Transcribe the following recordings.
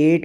8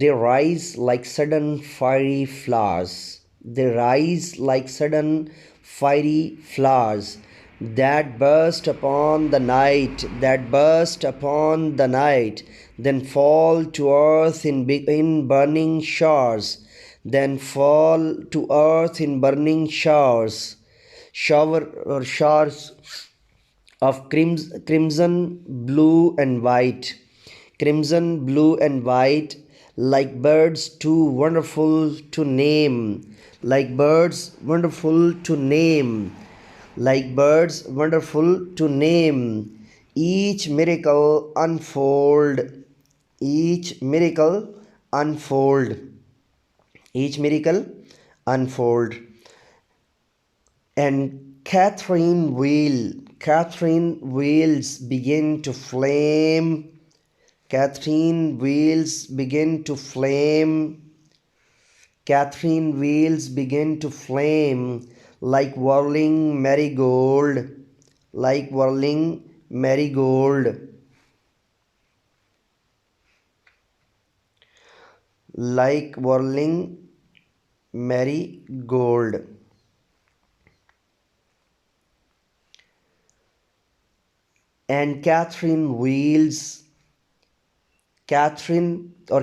They rise like sudden fiery flowers. They rise like sudden fiery flowers that burst upon the night, then fall to earth in burning showers, shower or showers of crimson, blue and white, like birds too wonderful to name, each miracle unfold, each miracle unfold. And Catherine wheels begin to flame, like whirling marigold, And Catherine اور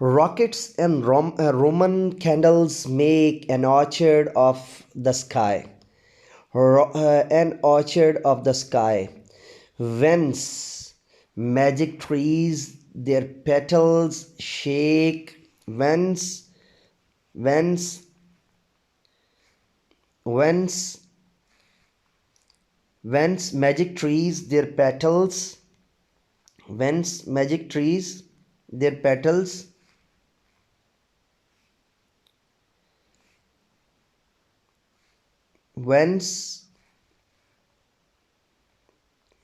rockets and Roman candles make an orchard of the sky, whence magic trees their petals shake, whence magic trees their petals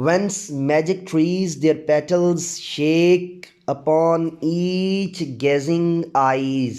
Whence magic trees their petals shake upon each gazing eyes.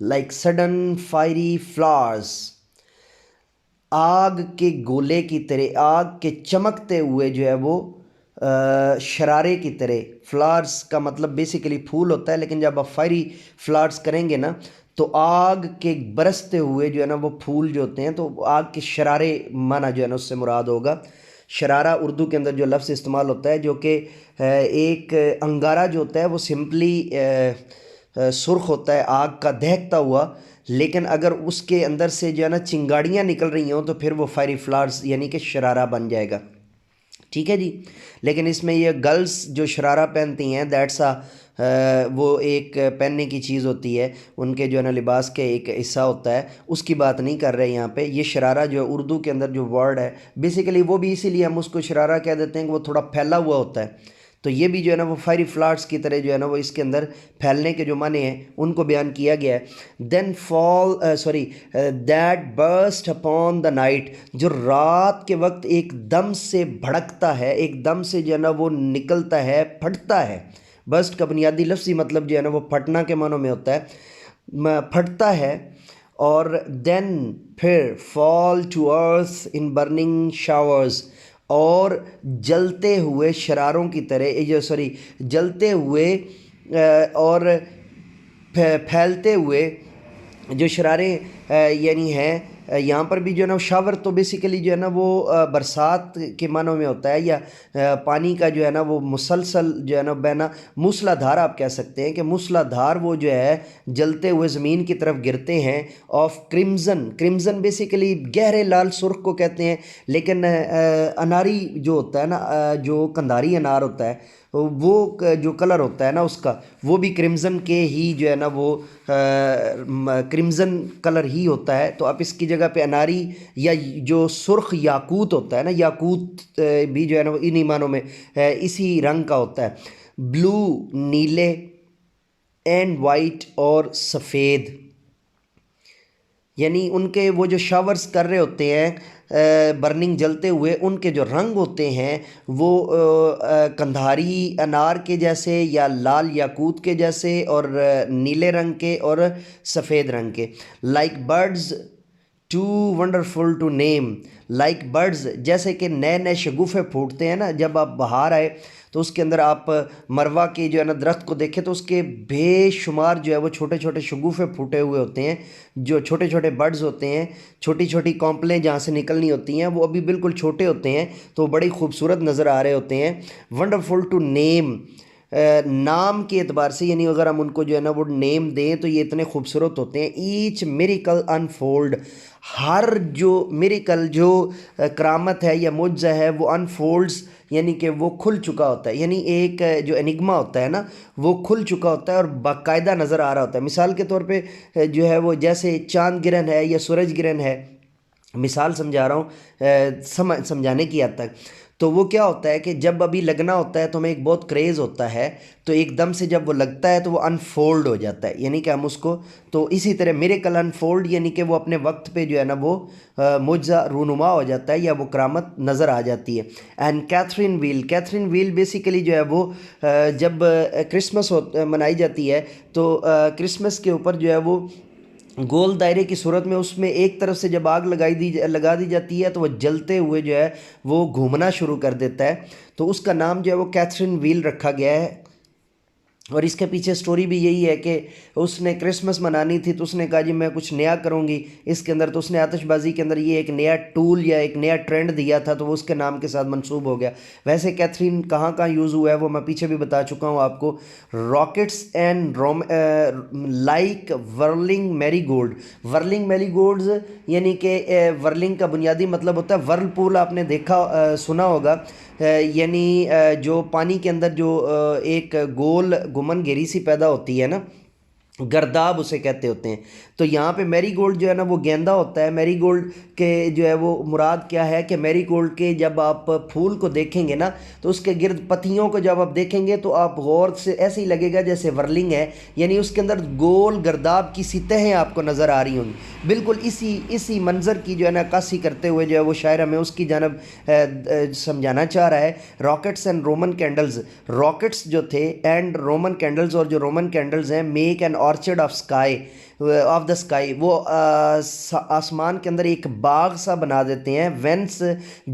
like sudden fiery flowers, آگ کے گولے کی طرح، آگ کے چمکتے ہوئے جو ہے وہ شرارے کی طرح. فلاورس کا مطلب بیسیکلی پھول ہوتا ہے، لیکن جب آپ فائری فلاورس کریں گے نا تو آگ کے برستے ہوئے جو ہے نا وہ پھول جو ہوتے ہیں، تو آگ کے شرارے معنی جو ہے نا اس سے مراد ہوگا. شرارہ اردو کے اندر جو لفظ استعمال ہوتا ہے، جو کہ ایک انگارہ جو ہوتا ہے وہ سمپلی سرخ ہوتا ہے آگ کا دہکتا ہوا، لیکن اگر اس کے اندر سے جو ہے نا چنگاڑیاں نکل رہی ہوں تو پھر وہ فائری فلاورس یعنی کہ شرارہ بن جائے گا. ٹھیک ہے جی. لیکن اس میں یہ گرلس جو شرارہ پہنتی ہیں دیٹس وہ ایک پہننے کی چیز ہوتی ہے، ان کے جو ہے نا لباس کے ایک حصہ ہوتا ہے، اس کی بات نہیں کر رہے یہاں پہ. یہ شرارہ جو ہے اردو کے اندر جو ورڈ ہے بیسیکلی وہ بھی اسی لیے ہم اس کو شرارہ کہہ دیتے ہیں کہ وہ تھوڑا پھیلا ہوا ہوتا ہے. تو یہ بھی جو ہے نا وہ فائری فلاورس کی طرح جو ہے نا وہ اس کے اندر پھیلنے کے جو معنی ہیں ان کو بیان کیا گیا ہے. Then that burst upon the night, جو رات کے وقت ایک دم سے بھڑکتا ہے، ایک دم سے جو ہے نا وہ نکلتا ہے، پھٹتا ہے. برسٹ کا بنیادی لفظی مطلب جو ہے نا وہ پھٹنا کے معنوں میں ہوتا ہے، پھٹتا ہے. اور دین پھر fall to earth in burning showers, اور جلتے ہوئے شراروں کی طرح، جلتے ہوئے اور پھیلتے ہوئے جو شرارے یعنی ہیں. یہاں پر بھی جو ہے نا شاور تو بیسیکلی جو ہے نا وہ برسات کے معنوں میں ہوتا ہے، یا پانی کا جو ہے نا وہ مسلسل جو ہے نا بہنا، موسلا دھار آپ کہہ سکتے ہیں کہ موسلا دھار وہ جو ہے جلتے ہوئے زمین کی طرف گرتے ہیں. آف کرمزن، کرمزن بیسیکلی گہرے لال سرخ کو کہتے ہیں، لیکن اناری جو ہوتا ہے نا، جو کنداری انار ہوتا ہے وہ جو کلر ہوتا ہے نا اس کا، وہ بھی کرمزن کے ہی جو ہے نا وہ کرمزن کلر ہی ہوتا ہے. تو آپ اس کی جگہ پہ اناری یا جو سرخ یاقوت ہوتا ہے نا، یاقوت بھی جو ہے نا وہ انہی معنوں میں اسی رنگ کا ہوتا ہے. بلو نیلے اینڈ وائٹ اور سفید، یعنی ان کے وہ جو شاورز کر رہے ہوتے ہیں برننگ جلتے ہوئے، ان کے جو رنگ ہوتے ہیں وہ کندھاری انار کے جیسے یا لال یاقوت کے جیسے، اور نیلے رنگ کے اور سفید رنگ کے. Like birds too wonderful to name, like birds جیسے کہ نئے نئے شگوفے پھوٹتے ہیں نا جب آپ بہار آئے تو اس کے اندر آپ مروا کی جو ہے نا درخت کو دیکھیں تو اس کے بے شمار جو ہے وہ چھوٹے چھوٹے شگوفے پھوٹے ہوئے ہوتے ہیں، جو چھوٹے چھوٹے برڈز ہوتے ہیں، چھوٹی چھوٹی کونپلیں جہاں سے نکلنی ہوتی ہیں وہ ابھی بالکل چھوٹے ہوتے ہیں تو بڑی خوبصورت نظر آ رہے ہوتے ہیں. ونڈرفل ٹو نیم، نام کے اعتبار سے، یعنی اگر ہم ان کو جو ہے نا وہ نیم دیں تو یہ اتنے خوبصورت ہوتے ہیں. ایچ میریکل انفولڈ، ہر جو میریکل جو کرامت ہے یا معجزہ ہے وہ انفولڈز یعنی کہ وہ کھل چکا ہوتا ہے، یعنی ایک جو انگما ہوتا ہے نا وہ کھل چکا ہوتا ہے اور باقاعدہ نظر آ رہا ہوتا ہے. مثال کے طور پہ جو ہے وہ جیسے چاند گرہن ہے یا سورج گرہن ہے، مثال سمجھا رہا ہوں سمجھانے کی حد تک. تو وہ کیا ہوتا ہے کہ جب ابھی لگنا ہوتا ہے تو ہمیں ایک بہت کریز ہوتا ہے، تو ایک دم سے جب وہ لگتا ہے تو وہ انفولڈ ہو جاتا ہے، یعنی کہ ہم اس کو، تو اسی طرح میریکل انفولڈ یعنی کہ وہ اپنے وقت پہ جو ہے نا وہ معجزہ رونما ہو جاتا ہے یا وہ کرامت نظر آ جاتی ہے. And Catherine wheel, Catherine wheel basically جو ہے وہ جب کرسمس منائی جاتی ہے تو کرسمس کے اوپر جو ہے وہ گول دائرے کی صورت میں اس میں ایک طرف سے جب آگ لگا دی جاتی ہے تو وہ جلتے ہوئے جو ہے وہ گھومنا شروع کر دیتا ہے، تو اس کا نام جو ہے وہ کیتھرین ویل رکھا گیا ہے. اور اس کے پیچھے سٹوری بھی یہی ہے کہ اس نے کرسمس منانی تھی تو اس نے کہا جی میں کچھ نیا کروں گی اس کے اندر، تو اس نے آتش بازی کے اندر یہ ایک نیا ٹول یا ایک نیا ٹرینڈ دیا تھا تو وہ اس کے نام کے ساتھ منسوب ہو گیا. ویسے کیتھرین کہاں کہاں یوز ہوا ہے وہ میں پیچھے بھی بتا چکا ہوں آپ کو. راکٹس اینڈ لائک ورلنگ میری گولڈ، ورلنگ میری گولڈز یعنی کہ ورلنگ کا بنیادی مطلب ہوتا ہے ورل پول، آپ نے دیکھا سنا ہوگا، یعنی جو پانی کے اندر جو ایک گول گمن گھیری سی پیدا ہوتی ہے نا، گرداب اسے کہتے ہوتے ہیں. تو یہاں پہ میری گولڈ جو ہے نا وہ گیندا ہوتا ہے. میری گولڈ کے جو ہے وہ مراد کیا ہے کہ میری گولڈ کے جب آپ پھول کو دیکھیں گے نا تو اس کے گرد پتیوں کو جب آپ دیکھیں گے تو آپ غور سے ایسے ہی لگے گا جیسے ورلنگ ہے، یعنی اس کے اندر گول گرداب کی سطحیں آپ کو نظر آ رہی ہوں گی. بالکل اسی منظر کی جو ہے نا عکاسی کرتے ہوئے جو ہے وہ شاعر ہمیں اس کی جانب سمجھانا چاہ رہا ہے. Rockets and Roman candles, rockets جو تھے اینڈ رومن کینڈلز، اور جو رومن کینڈلز ہیں make an orchard of sky, of the sky, وہ آسمان کے اندر ایک باغ سا بنا دیتے ہیں. وینس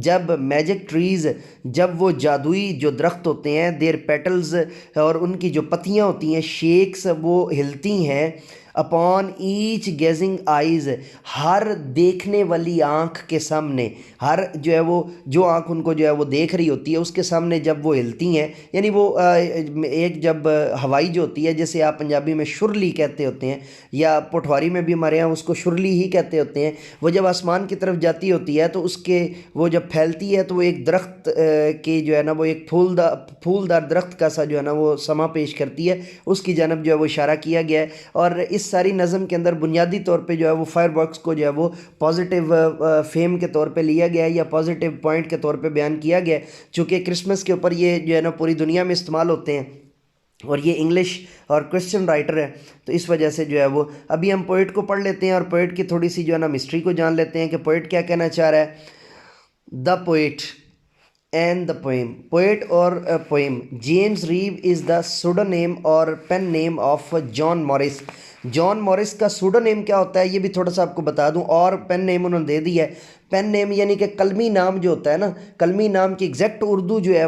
جب میجک ٹریز، جب وہ جادوئی جو درخت ہوتے ہیں، دیر پیٹلز اور ان کی جو پتیاں ہوتی ہیں، شیکس وہ ہلتی ہیں، اپون ایچ گیزنگ آئیز، ہر دیکھنے والی آنکھ کے سامنے، ہر جو ہے وہ جو آنکھ ان کو جو ہے وہ دیکھ رہی ہوتی ہے اس کے سامنے جب وہ ہلتی ہیں. یعنی وہ ایک جب ہوائی جو ہوتی ہے جیسے آپ پنجابی میں شرلی کہتے ہوتے ہیں یا پٹھواری میں بھی ہمارے یہاں اس کو شرلی ہی کہتے ہوتے ہیں، وہ جب آسمان کی طرف جاتی ہوتی ہے تو اس کے وہ جب پھیلتی ہے تو وہ ایک درخت کی جو ہے نا وہ ایک پھولدار درخت کا سا جو ہے نا وہ سما پیش کرتی ہے، اس کی جانب جو ہے وہ اشارہ کیا گیا ہے. اور اس ساری نظم کے اندر بنیادی طور پہ جو ہے وہ فائر ورکس کو جو ہے وہ پازیٹیو فیم کے طور پہ لیا گیا ہے یا پازیٹیو پوائنٹ کے طور پہ بیان کیا گیا ہے، چونکہ کرسمس کے اوپر یہ جو ہے نا پوری دنیا میں استعمال ہوتے ہیں اور یہ انگلش اور کرسچن رائٹر ہے، تو اس وجہ سے جو ہے وہ ابھی ہم پوئٹ کو پڑھ لیتے ہیں اور پوئٹ کی تھوڑی سی جو ہے نا مسٹری کو جان لیتے ہیں کہ پوئٹ کیا کہنا چاہ رہا ہے. دا poet and the poem. Poet or poem. James Reeve is the pseudonym or pen name of John Morris. جان مورس کا سوڈو نیم کیا ہوتا ہے یہ بھی تھوڑا سا آپ کو بتا دوں، اور پین نیم انہوں نے دے دی ہے. پین نیم یعنی کہ قلمی نام جو ہوتا ہے نا، قلمی نام کی ایگزیکٹ اردو جو ہے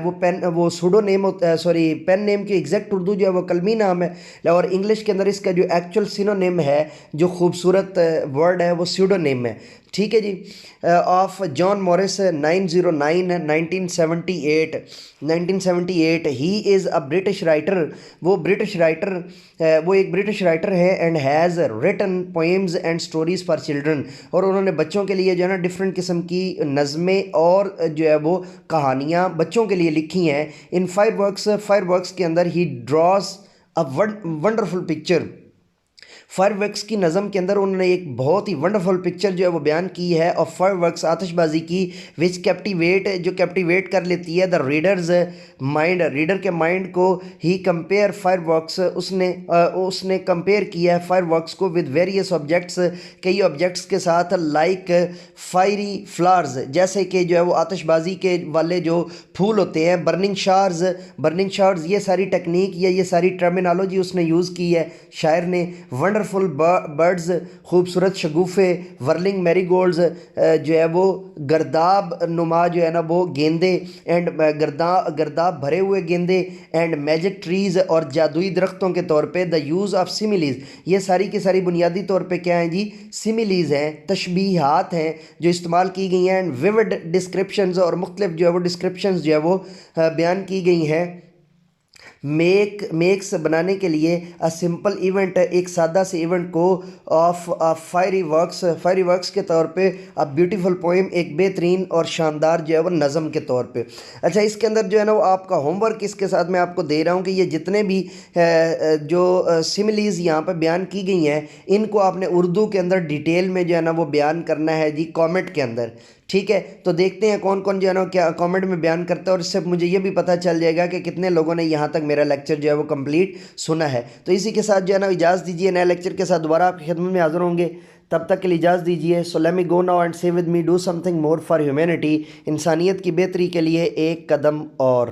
وہ سوڈو نیم ہوتا ہے، سوری پین نیم کی ایگزیکٹ اردو جو ہے وہ قلمی نام ہے، اور انگلش کے اندر اس کا جو ایکچوئل سینو نیم ہے، جو خوبصورت ورڈ ہے، وہ سیوڈو نیم ہے. ٹھیک ہے جی. Of John Morris 909 1978 he is a British writer. وہ برٹش رائٹر وہ ایک برٹش رائٹر ہے and has written poems and stories for children. اور انہوں نے بچوں کے لیے جو ہے نا ڈفرینٹ قسم کی نظمیں اور جو ہے وہ کہانیاں بچوں کے لیے لکھی ہیں. ان فائر ورکس کے اندر ہی draws a wonderful picture. Fireworks کی نظم کے اندر انہوں نے ایک بہت ہی ونڈرفل پکچر جو ہے وہ بیان کی ہے اور فائر ورکس آتش بازی کی وچ کیپٹیویٹ کر لیتی ہے دا ریڈرز مائنڈ. ریڈر کے مائنڈ کو ہی کمپیئر فائر ورکس اس نے کمپیئر کیا ہے فائر ورکس کو ود ویریس آبجیکٹس، کئی آبجیکٹس کے ساتھ، لائک فائری فلارز، جیسے کہ جو ہے وہ آتش بازی کے والے جو پھول ہوتے ہیں، برننگ شارز. یہ ساری ٹیکنیک یا یہ ساری ٹرمینالوجی اس نے یوز کی ہے شاعر نے. ونڈرفل برڈز، خوبصورت شگوفے، ورلنگ میری گولڈز جو ہے وہ گرداب نما جو ہے نا وہ گیندے، اینڈ گرداب بھرے ہوئے گیندے، اینڈ میجک ٹریز اور جادوئی درختوں کے طور پہ. دا یوز آف سیمیلیز، یہ ساری کی ساری بنیادی طور پہ کیا ہیں جی؟ سیمیلیز ہیں، تشبیہات ہیں جو استعمال کی گئی ہیں. اینڈ ویوڈ ڈسکرپشنز، اور مختلف جو ہے وہ ڈسکرپشنز جو ہے وہ بیان کی گئی ہیں. میکس بنانے کے لیے سمپل ایونٹ، ایک سادہ سے ایونٹ کو آف فائری ورکس کے طور پہ بیوٹیفل پوئم، ایک بہترین اور شاندار جو ہے وہ نظم کے طور پہ. اچھا، اس کے اندر جو ہے نا وہ آپ کا ہوم ورک اس کے ساتھ میں آپ کو دے رہا ہوں کہ یہ جتنے بھی جو سیملیز یہاں پہ بیان کی گئی ہیں ان کو آپ نے اردو کے اندر ڈیٹیل میں جو ہے نا وہ بیان کرنا ہے جی کامنٹ کے اندر. ٹھیک ہے، تو دیکھتے ہیں کون کون جو ہے نا کیا کامنٹ میں بیان کرتا ہے، اور اس سے مجھے یہ بھی پتہ چل جائے گا کہ کتنے لوگوں نے یہاں تک میرا لیکچر جو ہے وہ کمپلیٹ سنا ہے. تو اسی کے ساتھ جو ہے نا اجازت دیجیے، نئے لیکچر کے ساتھ دوبارہ آپ کی خدمت میں حاضر ہوں گے. تب تک کے لیے اجازت دیجیے. So let me go now and say with me do something more for humanity. انسانیت کی بہتری کے لیے ایک قدم اور.